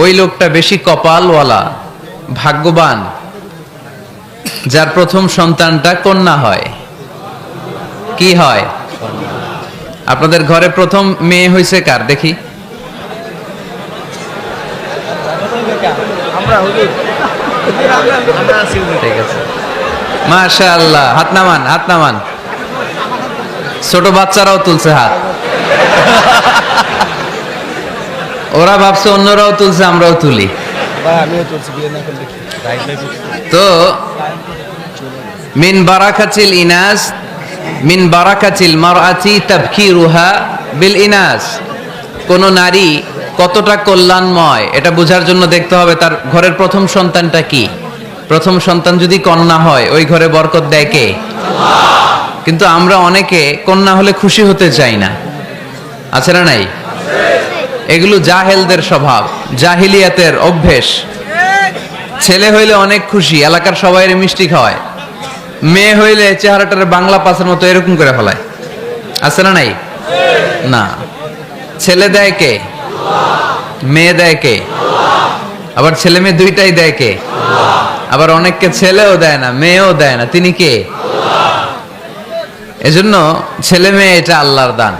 ওই লোকটা বেশি কপালওয়ালা, ভাগ্যবান, যার প্রথম সন্তানটা কন্যা হয়। কি হয়? আপনাদের ঘরে প্রথম মেয়ে হয়েছে কার দেখি? ঠিক আছে, মাশাআল্লাহ। হাত নামান, হাত নামান। ছোট বাচ্চারাও তুলছে হাত। ওরা ভাবছে অন্যরাও তুলছে, আমরাও তুলি। তো মিন বারাকাতিল ইনাস, মিন বারাকাতিল মারআতি তাবকিরুহা বিল ইনাস। কোন নারী কতটা কল্যাণময় এটা বোঝার জন্য দেখতে হবে তার ঘরের প্রথম সন্তানটা কি। প্রথম সন্তান যদি কন্যা হয়, ওই ঘরে বরকত দেয় কে? কিন্তু আমরা অনেকে কন্যা হলে খুশি হতে চাই না, আছে না নাই? এগুলো জাহেলদের স্বভাব, জাহিলিয়াতের অভ্যেস। ছেলে হইলে অনেক খুশি, এলাকার সবাই মিষ্টি খাওয়ায়। মেয়ে হইলে চেহারাটার বাংলা পাসের মতো এরকম করে ফেলায়, আছে না নাই? না, ছেলে দেয় কে? মেয়ে দেয় কে? আবার ছেলে মেয়ে দুইটাই দেয় কে? আবার অনেককে ছেলেও দেয় না, মেয়েও দেয় না, তিনি কে? এজন্য ছেলে মেয়ে এটা আল্লাহর দান।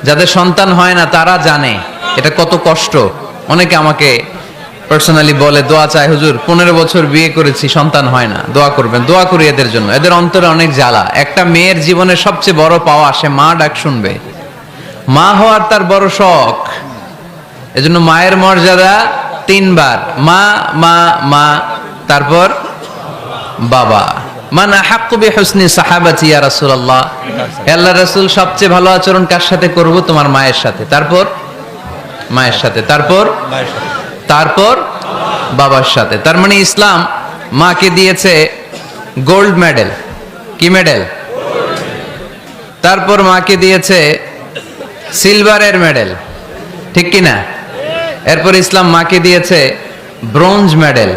যাদের সন্তান হয় না তারা জানে এটা কত কষ্ট। অনেকে আমাকে পার্সোনালি বলে, দোয়া চাই হুজুর, 15 বছর বিয়ে করেছি, সন্তান হয় না, দোয়া করবেন। দোয়া করি এদের জন্য। এদের অন্তরে অনেক জ্বালা। একটা মেয়ের জীবনের সবচেয়ে বড় পাওয়া, সে মা ডাক শুনবে। মা হওয়ার তার বড় শখ। এজন্য মায়ের মর্যাদা 3 বার, মা মা মা, তারপর বাবা। মান আহাক্কু বিহুসনি সাহাবাতি ইয়া রাসূলুল্লাহ, আল্লাহর রাসূল সবচেয়ে ভালো আচরণ কার সাথে করব? তোমার মায়ের সাথে, তারপর মায়ের সাথে, তারপর বাবার সাথে। তার মানে ইসলাম মাকে দিয়েছে গোল্ড মেডেল। কি মেডেল? তারপর মাকে দিয়েছে সিলভারের মেডেল, ঠিক কি না? এরপর ইসলাম মাকে দিয়েছে ব্রোঞ্জ মেডেল।